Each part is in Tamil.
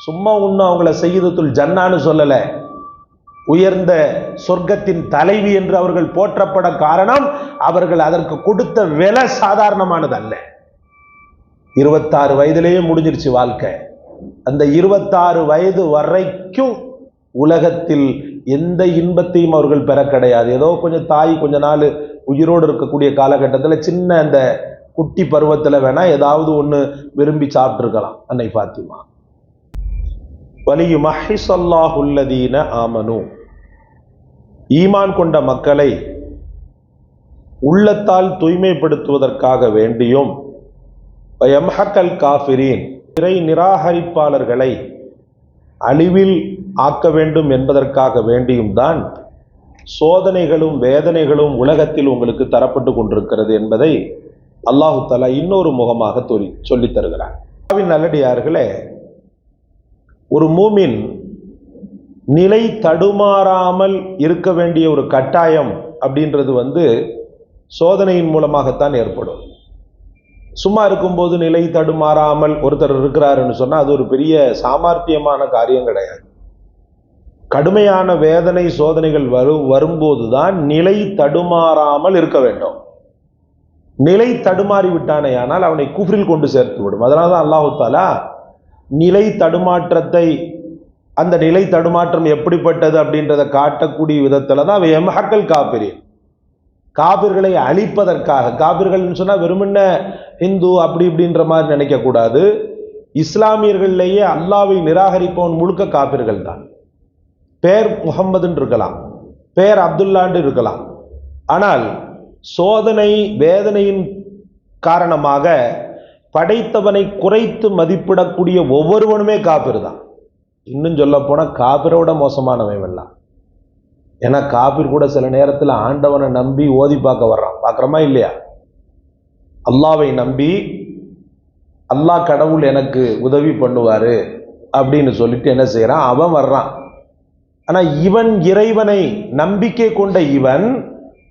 சும்மா ஒன்றும் அவங்கள சையதுல் ஜன்னான்னு சொல்லல, உயர்ந்த சொர்க்கத்தின் தலைவி என்று அவர்கள் போற்றப்பட காரணம் அவர்கள் அதற்கு கொடுத்த விலை சாதாரணமானது அல்ல. 26 வயதிலேயே முடிஞ்சிருச்சு வாழ்க்கை. அந்த 26 வயது வரைக்கும் உலகத்தில் எந்த இன்பத்தையும் அவர்கள் பெற கிடையாது. ஏதோ கொஞ்சம் தாய் கொஞ்ச நாள் உயிரோடு இருக்கக்கூடிய காலகட்டத்தில் சின்ன அந்த குட்டி பருவத்தில் வேணா ஏதாவது ஒன்று விரும்பி சாப்பிட்டுருக்கலாம் அன்னை ஃபாத்திமா. வலியுமஹிஸல்லாஹுல்லதீன ஆமனு, ஈமான் கொண்ட மக்களை உள்ளத்தால் தூய்மைப்படுத்துவதற்காக வேண்டியும், யம்ஹக்கல் காஃபிரீன், இறை நிராகரிப்பாளர்களை அழிவில் ஆக்க வேண்டும் என்பதற்காக வேண்டியும் தான் சோதனைகளும் வேதனைகளும் உலகத்தில் உங்களுக்கு தரப்பட்டு கொண்டிருக்கிறது என்பதை அல்லாஹு தஆலா இன்னொரு முகமாக சொல்லித் தருகிறார். நல்லடியார்களே, ஒரு மூமின் நிலை தடுமாறாமல் இருக்க வேண்டிய ஒரு கட்டாயம் அப்படின்றது சோதனையின் மூலமாகத்தான் ஏற்படும். சும்மா இருக்கும்போது நிலை தடுமாறாமல் ஒருத்தர் இருக்கிறாருன்னு சொன்னால் அது ஒரு பெரிய சாமர்த்தியமான காரியம் கிடையாது. கடுமையான வேதனை சோதனைகள் வரும்போது தான் நிலை தடுமாறாமல் இருக்க வேண்டும். நிலை தடுமாறி விட்டானே ஆனால் அவனை குஃப்ரில் கொண்டு சேர்த்து விடும். அதனால தான் அல்லாஹு தஆலா நிலை தடுமாற்றத்தை, அந்த நிலை தடுமாற்றம் எப்படிப்பட்டது அப்படின்றத காட்டக்கூடிய விதத்துல தான் யம்ஹக்கல் காஃபிரீன், காபிர்களை அழிப்பதற்காக. காபிர்கள்னு சொன்னா வெறுமன்ன இந்து அப்படி இப்படின்ற மாதிரி நினைக்க கூடாது. இஸ்லாமியர்கள்லேயே அல்லாவை நிராகரிப்பவன் முழுக்க காபிர்கள் தான். பேர் முகம்மதுன்னு இருக்கலாம், பேர் அப்துல்லான்னு இருக்கலாம், ஆனால் சோதனை வேதனையின் காரணமாக படைத்தவனை குறைத்து மதிப்பிடக்கூடிய ஒவ்வொருவனுமே காபிர் தான். இன்னும் சொல்ல போனா காபிரோட மோசமானவன் எல்லாம். ஏன்னா காபிர் கூட சில நேரத்தில் ஆண்டவனை நம்பி ஓதி பார்க்க வர்றான், பார்க்குறோமா இல்லையா? அல்லாவை நம்பி அல்லாஹ் கடவுள் எனக்கு உதவி பண்ணுவாரு அப்படின்னு சொல்லிட்டு என்ன செய்யறான், அவன் வர்றான். ஆனா இவன் இறைவனை நம்பிக்கை கொண்ட இவன்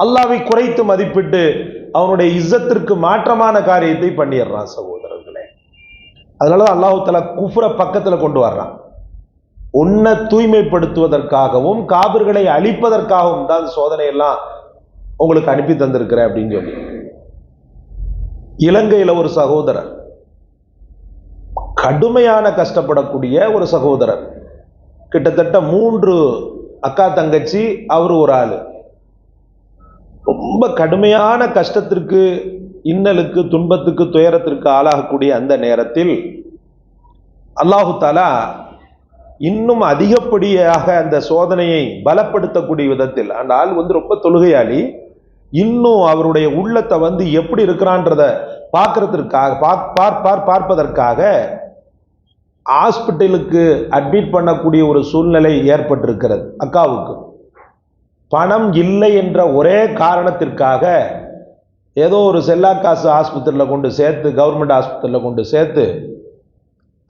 அல்லாவை குறைத்து மதிப்பிட்டு அவனுடைய இஸ்ஸத்திற்கு மாற்றமான காரியத்தை பண்ணிடுறான் சகோதரர்களே. அதனாலதான் அல்லாஹ் தஆலா குஃப்ர பக்கத்துல கொண்டு வர்றான். உன்னை தூய்மைப்படுத்துவதற்காகவும் காபிர்களை அழிப்பதற்காகவும் தான் சோதனை எல்லாம் உங்களுக்கு அனுப்பி தந்திருக்கிறேன் அப்படின்னு சொல்லி. இலங்கையில ஒரு சகோதரர், கடுமையான கஷ்டப்படக்கூடிய ஒரு சகோதரர், கிட்டத்தட்ட 3 அக்கா தங்கச்சி, அவர் ஒரு ஆளு. ரொம்ப கடுமையான கஷ்டத்திற்கு, இன்னலுக்கு, துன்பத்துக்கு, துயரத்திற்கு ஆளாகக்கூடிய அந்த நேரத்தில் அல்லாஹு தஆலா இன்னும் அதிகப்படியாக அந்த சோதனையை பலப்படுத்தக்கூடிய விதத்தில், அந்த ஆள் ரொம்ப தொழுகையாளி, இன்னும் அவருடைய உள்ளத்தை எப்படி இருக்கிறான்றத பார்ப்பதற்காக ஹாஸ்பிட்டலுக்கு அட்மிட் பண்ணக்கூடிய ஒரு சூழ்நிலை ஏற்பட்டிருக்கிறது. அக்காவுக்கு பணம் இல்லை என்ற ஒரே காரணத்திற்காக ஏதோ ஒரு செல்லாக்காசு ஆஸ்பத்திரியில் கொண்டு சேர்த்து, கவர்மெண்ட் ஆஸ்பத்திரியில் கொண்டு சேர்த்து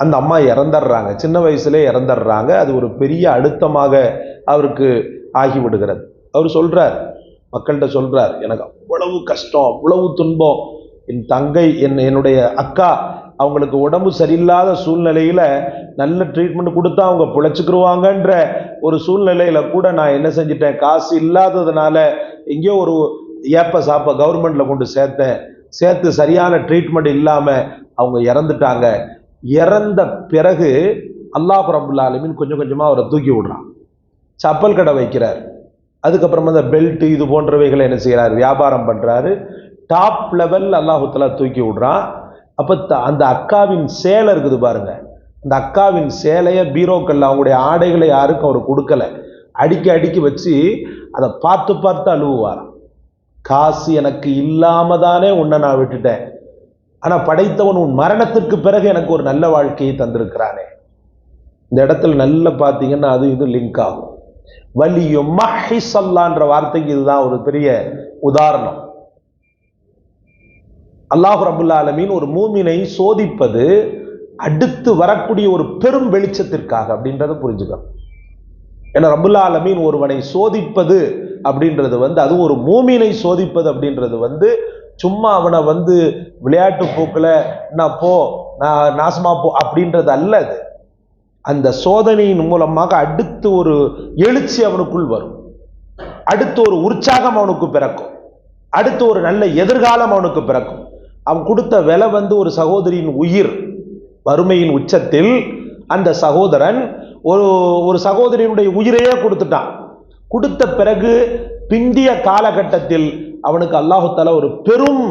அந்த அம்மா இறந்துடுறாங்க. சின்ன வயசுலே இறந்துடுறாங்க. அது ஒரு பெரிய அழுத்தமாக அவருக்கு ஆகிவிடுகிறது. அவர் சொல்றார், மக்கள்கிட்ட சொல்றார், எனக்கு அவ்வளவு கஷ்டம், அவ்வளவு துன்பம். என் தங்கை, என்னுடைய அக்கா, அவங்களுக்கு உடம்பு சரியில்லாத சூழ்நிலையில நல்ல ட்ரீட்மெண்ட் கொடுத்தா அவங்க பிழைச்சுக்கிருவாங்கன்ற ஒரு சூழ்நிலையில கூட நான் என்ன செஞ்சிட்டேன், காசு இல்லாததுனால எங்கேயோ ஒரு ஏப்ப சாப்ப கவர்மெண்ட்ல கொண்டு சேர்த்து சரியான ட்ரீட்மெண்ட் இல்லாம அவங்க இறந்துட்டாங்க. இறந்த பிறகு அல்லாஹ் ரப்புல் ஆலமீன் கொஞ்சம் கொஞ்சமா அவரை தூக்கி விடுறான். சப்பல் கடை வைக்கிறார். அதுக்கப்புறமா அந்த பெல்ட் இது போன்றவைகளை என்ன செய்யறாரு, வியாபாரம் பண்றாரு. டாப் லெவல் அல்லாஹ் தஆலா தூக்கி விடுறான். அப்ப அந்த அக்காவின் சேலை இருக்குது பாருங்க, அந்த அக்காவின் சேலைய பீரோக்கல்ல, அவங்களுடைய ஆடைகளை யாருக்கும் அவர் கொடுக்கல, அடுக்கி வச்சு அதை பார்த்து அழுவாராம். காசு எனக்கு இல்லாம தானே உன்னை நான் விட்டுட்டேன், ஆனா படைத்தவன் உன் மரணத்திற்கு பிறகு எனக்கு ஒரு நல்ல வாழ்க்கையை தந்திருக்கிறானே. இந்த இடத்துல நல்ல பார்த்தீங்கன்னா அது இது லிங்க் ஆகும். வலியுமஹிஸல்லான்ற வார்த்தைக்கு இதுதான் ஒரு பெரிய உதாரணம். அல்லாஹ் ரப்புல் ஆலமீன் ஒரு மூமினை சோதிப்பது அடுத்து வரக்கூடிய ஒரு பெரும் வெளிச்சத்திற்காக அப்படின்றத புரிஞ்சுக்கணும். ஏன்னா ரப்புல் ஆலமீன் ஒருவனை சோதிப்பது அப்படின்றது அது ஒரு மூமினை சோதிப்பது அப்படின்றது சும்மா அவனை விளையாட்டு போக்குல நான் போ, நான் நாசமா போ அப்படின்றது அல்ல. அந்த சோதனையின் மூலமாக அடுத்து ஒரு எழுச்சி அவனுக்குள் வரும், அடுத்து ஒரு உற்சாகம் அவனுக்கு பிறக்கும், அடுத்து ஒரு நல்ல எதிர்காலம் அவனுக்கு பிறக்கும். அவன் கொடுத்த விலை ஒரு சகோதரியின் உயிர். வறுமையின் உச்சத்தில் அந்த சகோதரன் ஒரு சகோதரியினுடைய உயிரையே கொடுத்துட்டான். கொடுத்த பிறகு பிந்திய காலகட்டத்தில் அவனுக்கு அல்லாஹு தஆலா ஒரு பெரும்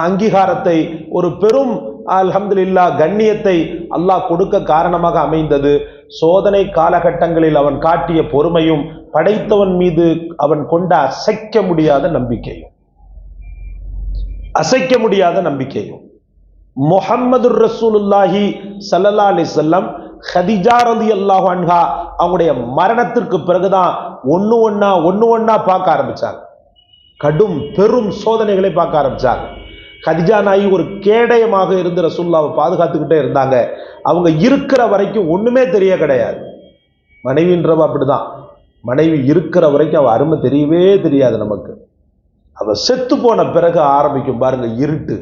அங்கீகாரத்தை, ஒரு பெரும் அல்ஹம்துலில்லாஹ் கண்ணியத்தை அல்லாஹ் கொடுக்க காரணமாக அமைந்தது சோதனை காலகட்டங்களில் அவன் காட்டிய பொறுமையும் படைத்தவன் மீது அவன் கொண்ட அசைக்க முடியாத நம்பிக்கையும். முஹம்மது ரசூலுல்லாஹி ஸல்லல்லாஹு அலைஹி வஸல்லம் ஹதீஜா ரலியல்லாஹு அன்ஹா அவங்களுடைய மரணத்திற்கு பிறகுதான் ஒன்னு ஒன்னா பார்க்க ஆரம்பிச்சாங்க. கடும் பெரும் சோதனைகளை பார்க்க ஆரம்பிச்சாங்க. கதிஜா நாயி ஒரு கேடயமாக இருந்து ரசூலுல்லாஹ்வை பாதுகாத்துக்கிட்டே இருந்தாங்க. அவங்க இருக்கிற வரைக்கும் ஒண்ணுமே தெரிய கிடையாது. மனைவின்றவ அப்படிதான். மனைவி இருக்கிற வரைக்கும் அவ அருமை தெரியவே தெரியாது நமக்கு. அவ செத்து போன பிறகு ஆரம்பிக்கும் பாருங்க இருட்டு.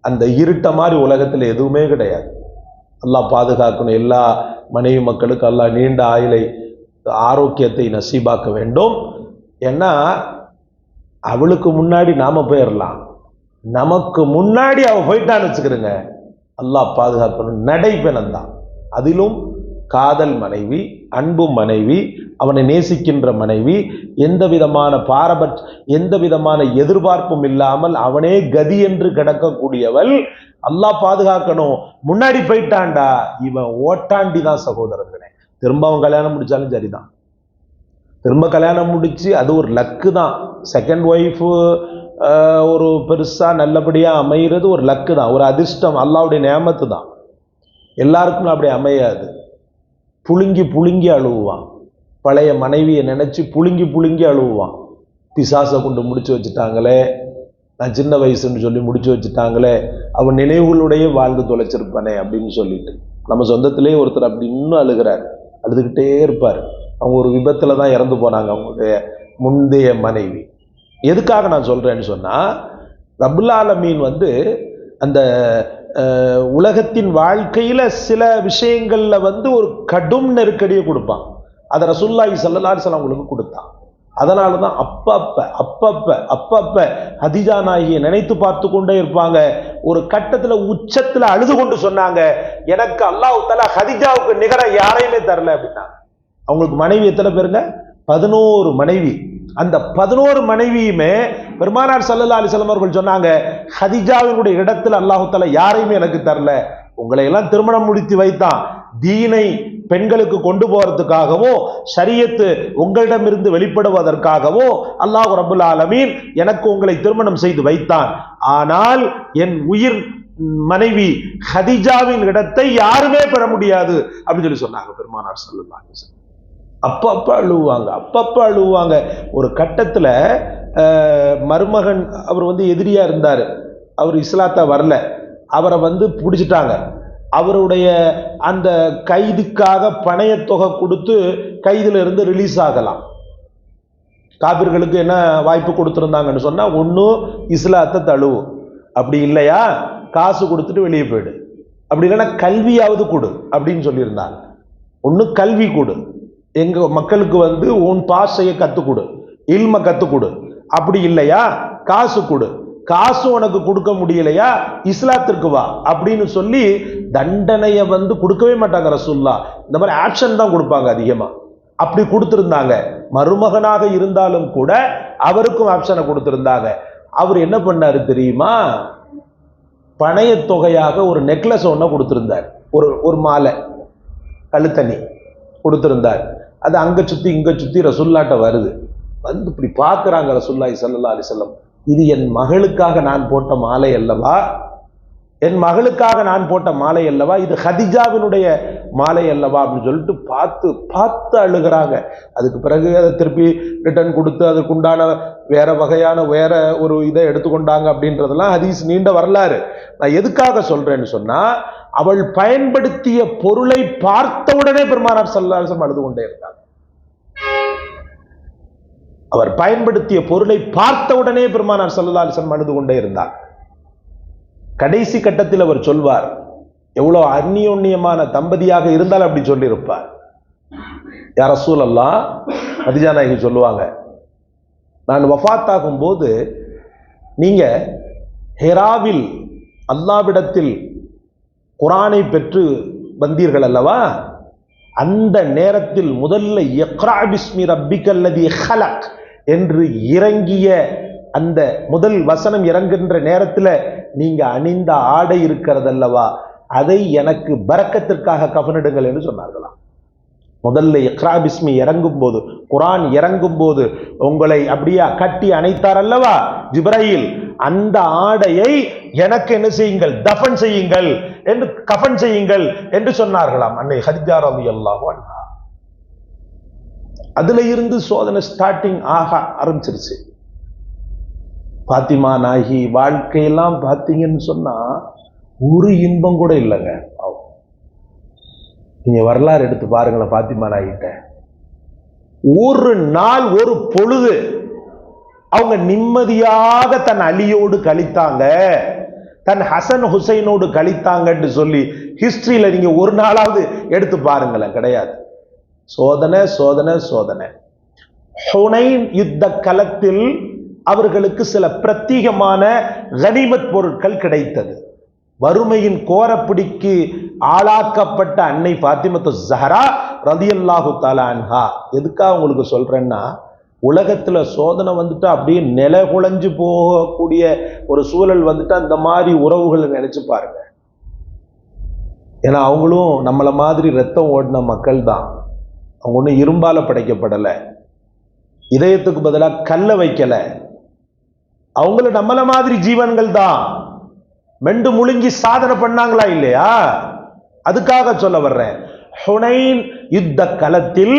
அந்த இருட்ட மாதிரி உலகத்தில் எதுவுமே கிடையாது. அல்லாஹ் பாதுகாக்கணும். எல்லா மனைவி மக்களுக்கு அல்லாஹ் நீண்ட ஆயுளை ஆரோக்கியத்தை நசீபாக்க வேண்டும். ஏன்னா அவளுக்கு முன்னாடி நாம போயிடலாம், நமக்கு முன்னாடி அவ போயிட்டான்னு வச்சுக்கிறேங்க. அல்லாஹ் பாதுகாக்கணும். நடைபெணந்தான். அதிலும் காதல் மனைவி, அன்பு மனைவி, அவனை நேசிக்கின்ற மனைவி, எந்த விதமான எதிர்பார்ப்பும் இல்லாமல் அவனே கதி என்று கிடக்கக்கூடியவள். அல்லாஹ் பாதுகாக்கணும். முன்னாடி போயிட்டான்டா, இவன் ஓட்டாண்டி தான் சகோதரர்களே. திரும்ப அவன் கல்யாணம் முடிச்சாலும் சரிதான். திரும்ப கல்யாணம் முடிச்சு அது ஒரு லக்கு தான். செகண்ட் ஒய்ஃப் ஒரு பெருசா நல்லபடியா அமைகிறது ஒரு லக்கு தான், ஒரு அதிர்ஷ்டம், அல்லாஹ்வுடைய நியாமத்து தான். எல்லாருக்கும் அப்படி அமையாது. புழுங்கி அழுவான். பழைய மனைவியை நினைச்சு புழுங்கி அழுவான். பிசாசை கொண்டு முடிச்சு வச்சுட்டாங்களே, நான் சின்ன வயசுன்னு சொல்லி முடிச்சு வச்சுட்டாங்களே, அவன் நினைவுகளுடைய வாழ்ந்து தொலைச்சிருப்பானே அப்படின்னு சொல்லிட்டு. நம்ம சொந்தத்திலேயே ஒருத்தர் அப்படி இன்னும் அழுகிறார், அழுதுகிட்டே இருப்பார். அவங்க ஒரு விபத்துல தான் இறந்து போனாங்க, அவங்களுடைய முந்தைய மனைவி. எதுக்காக நான் சொல்றேன்னு சொன்னா, ரப்புல் ஆலமீன் அந்த உலகத்தின் வாழ்க்கையில சில விஷயங்கள்ல ஒரு கடும் நெருக்கடியை கொடுப்பான். அதை ரசூலுல்லாஹி ஸல்லல்லாஹு அலைஹி வஸல்லம் அவங்களுக்கு கொடுத்தான். அதனாலதான் அப்பப்ப ஹதீஜா நாயகியை நினைத்து பார்த்து கொண்டே இருப்பாங்க. ஒரு கட்டத்துல உச்சத்துல அழுது கொண்டு சொன்னாங்க, எனக்கு அல்லாஹ் தஆலா ஹதீஜாவுக்கு நிகர யாரையுமே தரல அப்படின்னா. அவங்களுக்கு மனைவி எத்தனை பேருங்க? 11 மனைவி. அந்த 11 மனைவியுமே பெருமானார் ஸல்லல்லாஹு அலைஹி வஸல்லம் அவர்கள் சொன்னாங்க, ஹதீஜாவினுடைய இடத்துல அல்லாஹ் தஆலா யாரையுமே எனக்கு தரல. உங்களை எல்லாம் திருமணம் முடித்து வைத்தான் தீனை பெண்களுக்கு கொண்டு போறதுக்காகவோ, ஷரியத்து உங்களிடமிருந்து வெளிப்படுவதற்காகவோ அல்லாஹ் ரப்புல் ஆலமீன் எனக்கு உங்களை திருமணம் செய்து வைத்தான். ஆனால் என் உயிர் மனைவி ஹதீஜாவின் இடத்தை யாருமே பெற முடியாது அப்படின்னு சொல்லி சொன்னாங்க பெருமானார் ஸல்லல்லாஹு அலைஹி வஸல்லம். அப்பப்ப அழுவாங்க. ஒரு கட்டத்துல மருமகன் அவர் எதிரியா இருந்தாரு, அவர் இஸ்லாத்தை வரல, அவரை பிடிச்சிட்டாங்க. அவருடைய அந்த கைதுக்காக பணைய தொகை கொடுத்து கைதுல இருந்து ரிலீஸ் ஆகலாம். காபிர்களுக்கு என்ன வாய்ப்பு கொடுத்திருந்தாங்கன்னு சொன்னா, ஒண்ணு இஸ்லாத்தை தழுவு, அப்படி இல்லையா காசு கொடுத்துட்டு வெளியே போயிடு, அப்படி இல்லைன்னா கல்வியாவது கொடு அப்படின்னு சொல்லியிருந்தாங்க. ஒண்ணு கல்வி கொடு, எங்க மக்களுக்கு உன் பாஷையை கத்துக்கொடு, இல்ம கத்துக்கொடு, அப்படி இல்லையா காசு கொடு, காசு உனக்கு கொடுக்க முடியலையா இஸ்லாத்திற்கு வா அப்படின்னு சொல்லி தண்டனையை கொடுக்கவே மாட்டாங்க ரசூலுல்லாஹ். இந்த மாதிரி ஆக்ஷன் தான் கொடுப்பாங்க அதிகமா. அப்படி கொடுத்திருந்தாங்க. மருமகனாக இருந்தாலும் கூட அவருக்கும் ஆப்ஷனை கொடுத்திருந்தாங்க. அவர் என்ன பண்ணாரு தெரியுமா? பணைய தொகையாக ஒரு நெக்லஸ் ஒன்ன கொடுத்திருந்தார், ஒரு மாலை கழுத்தணி கொடுத்திருந்தார். அது அங்க சுத்தி இங்க சுத்தி ரசூலுல்லாஹ்ட்ட வருது. இப்படி பார்க்கறாங்க ரசூலுல்லாஹி ஸல்லல்லாஹு அலைஹி வஸல்லம், இது என் மகளுக்காக நான் போட்ட மாலை அல்லவா, இது ஹதீஜாவினுடைய மாலை அல்லவா அப்படின்னு சொல்லிட்டு பார்த்து அழுகிறாங்க. அதுக்கு பிறகு அதை திருப்பி ரிட்டர்ன் கொடுத்து அதுக்குண்டான வேற வகையான வேற ஒரு இதை எடுத்துக்கொண்டாங்க அப்படின்றதெல்லாம் ஹதீஸ் நீண்ட வரலாறு. நான் எதுக்காக சொல்றேன்னு சொன்னா, அவள் பயன்படுத்திய பொருளை பார்த்தவுடனே பெருமானார் ஸல்லல்லாஹு அலைஹி வஸல்லம் அழுது கொண்டே இருந்தாங்க. அவர் பயன்படுத்திய பொருளை பார்த்தவுடனே பெருமானார் ஸல்லல்லாஹு அலைஹி வஸல்லம் அழுது கொண்டே இருந்தார். கடைசி கட்டத்தில் அவர் சொல்வார், எவ்வளவு அந்நியோன்யமான தம்பதியாக இருந்தால் அப்படி சொல்லியிருப்பார். யா ரசூலல்லாஹ், கதீஜா நாயகி சொல்லுவாங்க, நான் வஃபாத்தாகும் போது நீங்க ஹிராவில் அல்லாஹ்விடத்தில் குர்ஆனை பெற்று வந்தீர்கள் அல்லவா, அந்த நேரத்தில் முதல்ல இக்ரா பிஸ்மி ரப்பிக்கல்லதி ஹலக் என்று இறங்கிய அந்த முதல் வசனம் இறங்குகின்ற நேரத்தில் நீங்க அணிந்த ஆடை இருக்கிறது அல்லவா, அதை எனக்கு பரக்கத்திற்காக கஃனிடுங்கள் என்று சொன்னார்களாம். முதல்ல இக்ரா பிஸ்மி இறங்கும் போது, குர்ஆன் இறங்கும் போது உங்களை அப்படியே கட்டி அணைத்தார் அல்லவா ஜிப்ரீல், அந்த ஆடையை எனக்கு என்ன செய்யுங்கள், தஃபன் செய்யுங்கள் என்று, கஃன் செய்யுங்கள் என்று சொன்னார்களாம் அன்னை கதீஜா ரலியல்லாஹு அன்ஹா. அதுல இருந்து சோதனை ஸ்டார்டிங் ஆக ஆரம்பிச்சிருச்சு. பாத்திமா நாயகி வாழ்க்கையெல்லாம் பார்த்தீங்கன்னு சொன்னா ஒரு இன்பம் கூட இல்லைங்க. நீங்க வரலாறு எடுத்து பாருங்களேன், பாத்திமா நாயகிட்ட ஒரு நாள் ஒரு பொழுது அவங்க நிம்மதியாக தன் அலியோடு கழித்தாங்க, தன் ஹசன் ஹுசைனோடு கழித்தாங்கன்னு சொல்லி ஹிஸ்டரியில நீங்க ஒரு நாளாவது எடுத்து பாருங்களேன், கிடையாது. சோதனை சோதனை சோதனை. ஹுனைன் யுத்த களத்தில் அவர்களுக்கு சில பிரத்யேகமான கனிமத் பொருட்கள் கிடைத்தது. வறுமையின் கோரப்பிடிக்கு ஆளாக்கப்பட்ட அன்னை ஃபாத்திமத்து ஸஹ்ரா ரலியல்லாஹு தஆலா அன்ஹா, எதுக்காக உங்களுக்கு சொல்றேன்னா, உலகத்துல சோதனை வந்துட்டு அப்படியே நில குலைஞ்சு போகக்கூடிய ஒரு சூழல் வந்துட்டு அந்த மாதிரி உறவுகளை நினைச்சு பாருங்க. ஏன்னா அவங்களும் நம்மள மாதிரி ரத்தம் ஓடின மக்கள் தான். அவங்க ஒன்றும் இரும்பால படைக்கப்படலை, இதயத்துக்கு பதிலாக கல்ல வைக்கல. அவங்களும் நம்மள மாதிரி ஜீவன்கள் தான். மெண்டு முழுங்கி சாதனை பண்ணாங்களா இல்லையா? அதுக்காக சொல்ல வர்றேன். ஹுனைன் யுத்த களத்தில்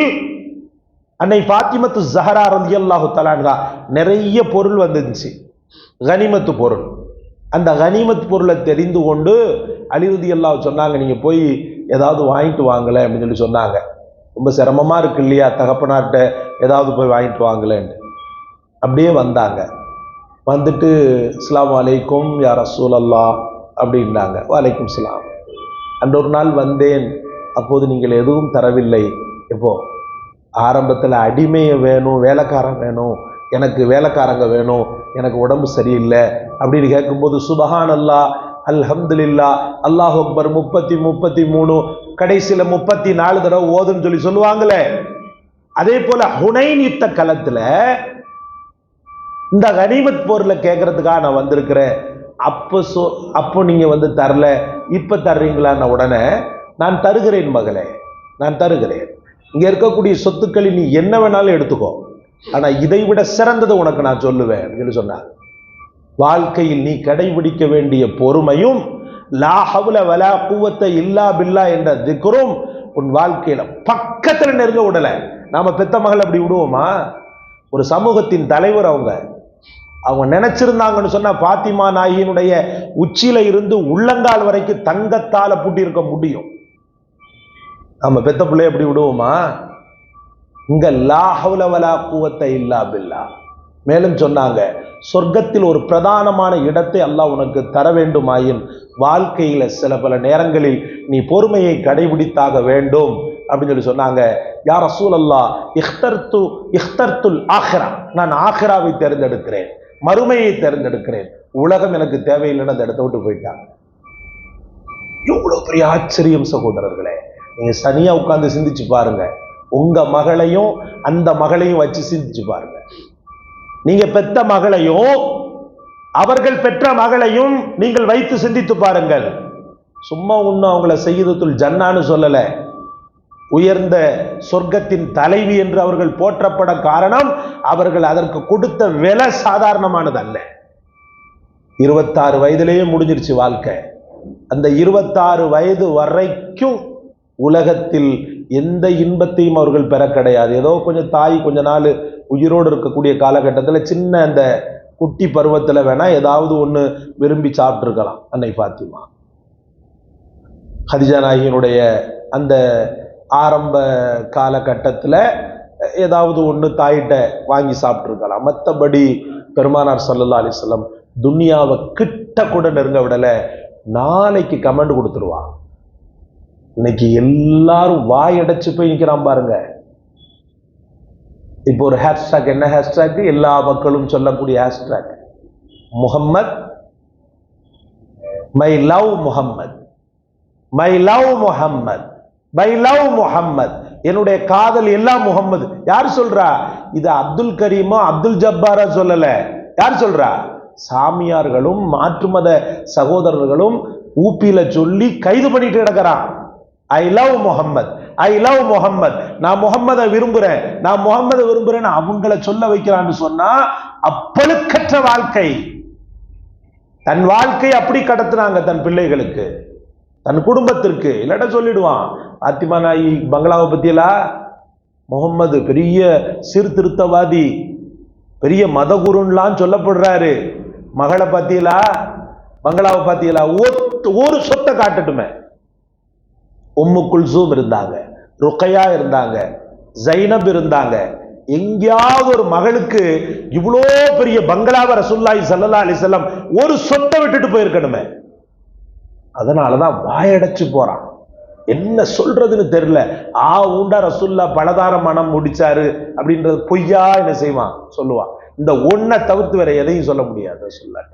அன்னை ஃபாத்திமத்து ஸஹ்ரா ரலியல்லாஹு தஆலா அன்ஹா நிறைய பொருள் வந்துச்சு, கனிமத்து பொருள். அந்த கனிமத் பொருளை தெரிந்து கொண்டு அலி ரலியல்லாஹு சொன்னாங்க, நீங்க போய் ஏதாவது வாங்கிட்டு வாங்கல அப்படின்னு சொல்லி சொன்னாங்க. ரொம்ப சிரமமா இருக்கு இல்லையா, தகப்பனார்கிட்ட ஏதாவது போய் வாங்கிட்டு வாங்கலன்னு. அப்படியே வந்தாங்க. வந்துட்டு அஸ்ஸலாமு அலைக்கும் யா ரசூலல்லாஹ் அப்படின்னாங்க. வலைக்கும் சலாம். அன்று ஒரு நாள் வந்தேன், அப்போது நீங்கள் எதுவும் தரவில்லை. எப்போ ஆரம்பத்தில் அடிமையை வேணும், வேலைக்காரன் வேணும், எனக்கு வேலைக்காரங்க வேணும், எனக்கு உடம்பு சரியில்லை அப்படின்னு கேட்கும்போது சுபஹானல்லாஹ் அல்ஹம்துலில்லாஹ் அல்லாஹு அக்பர் 33 கடைசியில 34 தடவை ஓதுன்னு சொல்லி சொல்லுவாங்களே. அதே போல ஹுனைன் யுத்த களத்துல இந்த கனிமத் பொருளை கேட்கறதுக்காக நான் வந்திருக்கிறேன். அப்போ நீங்க வந்து தரல, இப்ப தர்றீங்களான்னு உடனே நான் தருகிறேன் மகளே, நான் தருகிறேன். இங்க இருக்கக்கூடிய சொத்துக்களை நீ என்ன வேணாலும் எடுத்துக்கோ, ஆனா இதை விட சிறந்தது உனக்கு நான் சொல்லுவேன் அப்படின்னு சொன்னார். வாழ்க்கையில் நீ கடைபிடிக்க வேண்டிய பொறுமையும் லா ஹவ்ல வலா குவத்த இல்லா பில்லா என்ற திக்ரும் உன் வாழ்க்கையில பக்கத்துல நெருங்க விடல. நாம பெத்த மகள் அப்படி விடுவோமா? ஒரு சமூகத்தின் தலைவர் அவங்க நினைச்சிருந்தாங்கன்னு சொன்னா பாத்திமா நாயகியினுடைய உச்சியில இருந்து உள்ளங்கால் வரைக்கும் தங்கத்தால பூட்டி இருக்க முடியும். நம்ம பெத்த பிள்ளைய எப்படி விடுவோமா? இங்க லா ஹவ்ல வலா குவத்த இல்லா பில்லா. மேலும் சொன்னாங்க, சொர்க்கத்தில் ஒரு பிரதானமான இடத்தை அல்லாஹ் உனக்கு தர வேண்டுமாயின் வாழ்க்கையில சில பல நேரங்களில் நீ பொறுமையை கடைபிடித்தாக வேண்டும் அப்படின்னு சொல்லி சொன்னாங்க. யா ரசூலல்லாஹ் இஹ்தர்துல் ஆஹிரா, நான் ஆஹிராவை தேர்ந்தெடுக்கிறேன், மறுமையை தேர்ந்தெடுக்கிறேன், உலகம் எனக்கு தேவையில்லைன்னு அந்த இடத்தை விட்டு போயிட்டாங்க. எவ்வளவு பெரிய ஆச்சரியம் சகோதரர்களே. நீங்க தனியா உட்கார்ந்து சிந்திச்சு பாருங்க, உங்க மகளையும் அந்த மகளையும் வச்சு சிந்திச்சு பாருங்க. நீங்க பெற்ற மகளையும் அவர்கள் பெற்ற மகளையும் நீங்கள் வைத்து சிந்தித்து பாருங்கள். சும்மா ஒன்னும் அவங்கள சய்யிதத்துல் ஜன்னான்னு சொல்லல, உயர்ந்த சொர்க்கத்தின் தலைவி என்று அவர்கள் போற்றப்பட காரணம் அவர்கள் அதற்கு கொடுத்த விலை சாதாரணமானது அல்ல. 26 வயதிலேயே முடிஞ்சிருச்சு வாழ்க்கை. அந்த 26 வயது வரைக்கும் உலகத்தில் எந்த இன்பத்தையும் அவர்கள் பெற கிடையாது. ஏதோ கொஞ்சம் தாய் கொஞ்ச நாள் உயிரோடு இருக்கக்கூடிய காலகட்டத்தில் சின்ன அந்த குட்டி பருவத்தில் வேணா ஏதாவது ஒன்று விரும்பி சாப்பிட்டு இருக்கலாம். அன்னை ஃபாத்திமா கதீஜா நாயகியினுடைய அந்த ஆரம்ப காலகட்டத்தில் ஏதாவது ஒன்று தாயிட்ட வாங்கி சாப்பிட்டு இருக்கலாம். மற்றபடி பெருமானார் ஸல்லல்லாஹு அலைஹி வஸல்லம் துன்யாவை கிட்ட கூட நெருங்க விடலை. நாளைக்கு கமெண்ட் கொடுத்துருவான், இன்னைக்கு எல்லாரும் வாயடைச்சு போய் நிக்கிறான் பாருங்க. இப்போ ஒரு ஹேஷ்டாக், என்ன ஹேஷ்டாக்? எல்லா மக்களும் சொல்லக்கூடிய hashtag Muhammad, my love Muhammad, my love Muhammad, my love Muhammad, என்னுடைய காதல் எல்லாம் முகம்மது. யார் சொல்றா? இது அப்துல் கரீமோ அப்துல் ஜப்பாரா சொல்லல. யார் சொல்றா? சாமியார்களும் மாற்று மத சகோதரர்களும் ஊப்பியில சொல்லி கைது பண்ணிட்டு கிடக்கிறான். I love Muhammad, I love Muhammad, நான் முகம்மதை விரும்புறேன், நான் முகம்மதை விரும்புறேன்னு அவங்களை சொல்ல வைக்கிறான்னு சொன்னா அப்பழுக்கற்ற வாழ்க்கை. தன் வாழ்க்கை அப்படி கடத்துனாங்க தன் பிள்ளைகளுக்கு, தன் குடும்பத்திற்கு. இல்லாட்ட சொல்லிடுவான், பாத்திமா நாயி பங்களாவை பத்தியலா, முகம்மது பெரிய சீர்திருத்தவாதி, பெரிய மதகுருன்லாம் சொல்லப்படுறாரு, மகளை பத்தியலா, பங்களாவை பத்தியலா, ஒரு சொத்தை காட்டட்டுமே. உம்மு குல்சூம் இருந்தாங்க, ருக்கையா இருந்தாங்க, ஜைனப் இருந்தாங்க. எங்கேயாவது ஒரு மகளுக்கு இவ்வளோ பெரிய பங்களாவை ரசூலுல்லாஹி ஸல்லல்லாஹு அலைஹி வஸல்லம் ஒரு சொத்தை விட்டுட்டு போயிருக்கணுமே. அதனாலதான் வாயடைச்சு போறான். என்ன சொல்றதுன்னு தெரியல. ஊண்டா ரசூல்லா பலதார மனம் முடிச்சாரு அப்படின்றது பொய்யா என்ன செய்வான், சொல்லுவான். இந்த ஒன்னை தவிர்த்து வேற எதையும் சொல்ல முடியாது ரசூலுல்லாஹ்.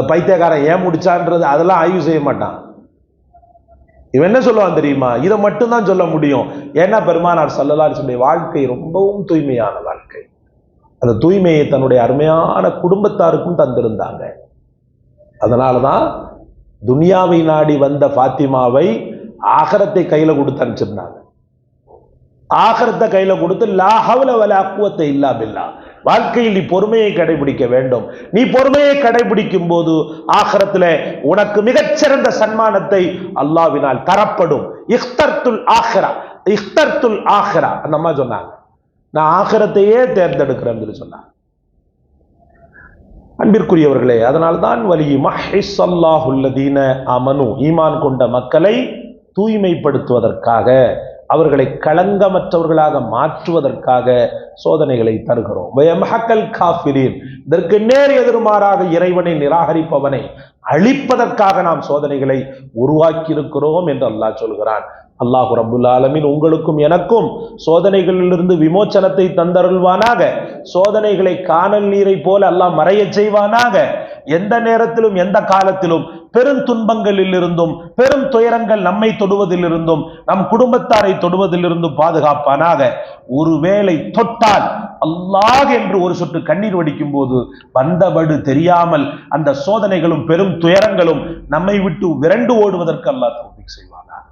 பைத்தியக்காரன் ஏன் முடிச்சான்றது அதெல்லாம் ஆய்வு செய்ய மாட்டான். இவன் என்ன சொல்லுவான் தெரியுமா? இதை மட்டும்தான் சொல்ல முடியும். ஏன்னா பெருமானார் ஸல்லல்லாஹு அலைஹி வஸல்லம் வாழ்க்கை ரொம்பவும் தூய்மையான வாழ்க்கை. அந்த தூய்மையை தன்னுடைய அருமையான குடும்பத்தாருக்கும் தந்திருந்தாங்க. அதனாலதான் துனியாவை நாடி வந்த பாத்திமாவை ஆகரத்தை கையில கொடுத்து அனுப்பிச்சிருந்தாங்க. ஆகரத்தை கையில கொடுத்து லா ஹவ்ல வலா குவத்த இல்லா பில்லாஹ், வாழ்க்கையில் நீ பொறுமையை கடைபிடிக்க வேண்டும். நீ பொறுமையை கடைபிடிக்கும் போது ஆகரத்துல உனக்கு மிகச்சிறந்த சன்மானத்தை அல்லாஹ்வினால் தரப்படும். இஹ்தர்துல் ஆஹிரா, இஹ்தர்துல் ஆஹிரா, அந்த அம்மா சொன்னாங்க, நான் ஆகரத்தையே தேர்ந்தெடுக்கிறேன் சொன்னாங்க. அன்பிற்குரியவர்களே, அதனால்தான் வலி மஹ்ஸல்லாஹுல்லதீன ஆமனு, ஈமான் கொண்ட மக்களை தூய்மைப்படுத்துவதற்காக, அவர்களை களங்கமற்றவர்களாக மாற்றுவதற்காக சோதனைகளை தருகிறோம். வயம்ஹக்கல் காஃபிரீன், இதற்கு நேர் எதிர்மாறாக இறைவனை நிராகரிப்பவனை அழிப்பதற்காக நாம் சோதனைகளை உருவாக்கி இருக்கிறோம் என்று அல்லாஹ் சொல்கிறான். அல்லாஹு ரப்புல் ஆலமீன் உங்களுக்கும் எனக்கும் சோதனைகளிலிருந்து விமோச்சனத்தை தந்தருள்வானாக. சோதனைகளை காணல் நீரை போல அல்லாஹ் மறைய செய்வானாக. எந்த நேரத்திலும் எந்த காலத்திலும் பெரும் துன்பங்களில் இருந்தும் பெரும் துயரங்கள் நம்மை தொடுவதிலிருந்தும் நம் குடும்பத்தாரை தொடுவதிலிருந்தும் பாதுகாப்பானாக. ஒருவேளை தொட்டால் அல்லாஹ் என்று ஒரு சொட்டு கண்ணீர் வடிக்கும் போது வந்தபடு தெரியாமல் அந்த சோதனைகளும் பெரும் துயரங்களும் நம்மை விட்டு விரண்டு ஓடுவதற்கு அல்லாஹ் தௌஃபீக் செய்வானாக.